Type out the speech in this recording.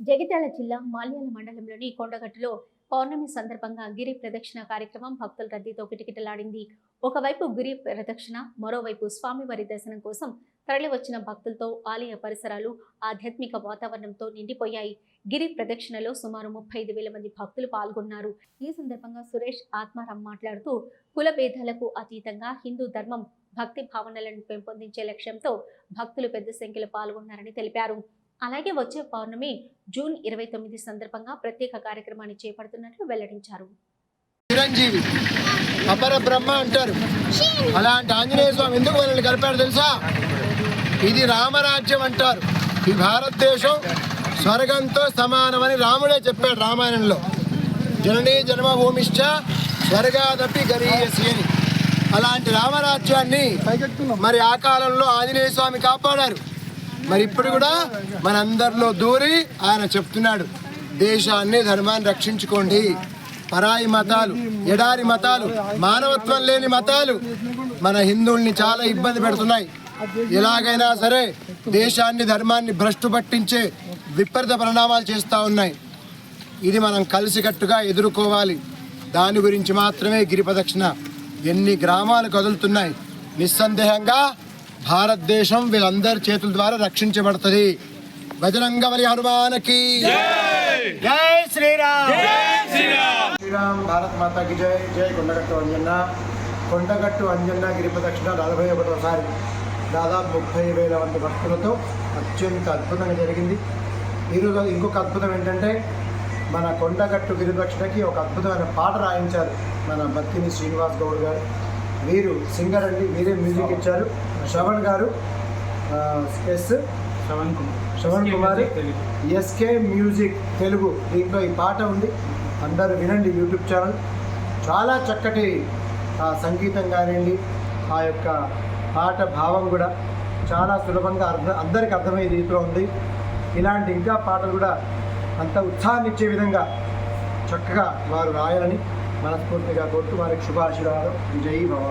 జగిత్యాల జిల్లా మాల్యాల మండలంలోని కొండగట్టులో పౌర్ణమి సందర్భంగా గిరి ప్రదక్షిణ కార్యక్రమం భక్తుల రద్దీతో కిటకిటలాడింది. ఒకవైపు గిరి ప్రదక్షిణ, మరోవైపు స్వామివారి దర్శనం కోసం తరలివచ్చిన భక్తులతో ఆలయ పరిసరాలు ఆధ్యాత్మిక వాతావరణంతో నిండిపోయాయి. గిరి ప్రదక్షిణలో సుమారు 35,000 మంది భక్తులు పాల్గొన్నారు. ఈ సందర్భంగా సురేష్ ఆత్మారాం మాట్లాడుతూ, కుల భేదాలకు అతీతంగా హిందూ ధర్మం భక్తి భావనలను పెంపొందించే లక్ష్యంతో భక్తులు పెద్ద సంఖ్యలో పాల్గొన్నారని తెలిపారు. అలాగే వచ్చే పౌర్ణమి జూన్ 29 సందర్భంగా ప్రత్యేక కార్యక్రమాన్ని చేపడుతున్నట్లు వెల్లడించారు. చిరంజీవి అపర బ్రహ్మ అంటారు. అలాంటి ఆంజనేయ స్వామి ఎందుకు మనల్ని కలిపాడు తెలుసా? ఇది రామరాజ్యం అంటారు. ఈ భారతదేశం స్వర్గంతో సమానమని రాముడే చెప్పాడు రామాయణంలో. జననీ జన్మభూమిశ్చ స్వర్గాదపి గరీయసి అని. అలాంటి రామరాజ్యాన్ని మరి ఆ కాలంలో ఆంజనేయ స్వామి కాపాడారు. మరి ఇప్పుడు కూడా మనందరిలో దూరి ఆయన చెప్తున్నాడు, దేశాన్ని ధర్మాన్ని రక్షించుకోండి. పరాయి మతాలు, ఎడారి మతాలు, మానవత్వం లేని మతాలు మన హిందువుల్ని చాలా ఇబ్బంది పెడుతున్నాయి. ఎలాగైనా సరే దేశాన్ని ధర్మాన్ని భ్రష్టు పట్టించే విపరీత పరిణామాలు చేస్తూ ఉన్నాయి. ఇది మనం కలిసికట్టుగా ఎదుర్కోవాలి. దాని గురించి మాత్రమే గిరి ప్రదక్షిణ. ఎన్ని గ్రామాలు కదులుతున్నాయి. నిస్సందేహంగా భారతదేశం వీళ్ళందరి చేతుల ద్వారా రక్షించబడుతుంది. బజరంగబలి హనుమానికి జై శ్రీరామ్. శ్రీరామ్. భారత్ మాతాకి జై. జై కొండగట్టు అంజన్న. కొండగట్టు అంజన్న గిరి ప్రదక్షిణ 41వ దాదాపు 30,000 మంది భక్తులతో అత్యంత అద్భుతంగా జరిగింది. ఈరోజు ఇంకొక అద్భుతం ఏంటంటే, మన కొండగట్టు గిరి ప్రదక్షిణకి ఒక అద్భుతమైన పాట రాయించారు మన బత్తిని శ్రీనివాస్ గౌడ్ గారు. వీరు సింగర్ అండి, వీరే మ్యూజిక్ ఇచ్చారు. శ్రవణ్ గారు, శ్రవణ్ కుమార్, ఎస్కే మ్యూజిక్ తెలుగు. దీంట్లో ఈ పాట ఉంది, అందరూ వినండి. యూట్యూబ్ ఛానల్ చాలా చక్కటి సంగీతం కానివ్వండి, ఆ యొక్క పాట భావం కూడా చాలా సులభంగా అందరికి అర్థమయ్యే రీతిలో ఉంది. ఇలాంటి ఇంకా పాటలు కూడా అంత ఉత్సాహాన్ని ఇచ్చే విధంగా చక్కగా వారు రాయాలని మనస్ఫూర్తిగా కోరుతూ వారికి శుభాశీర్వాదం. జై భవ.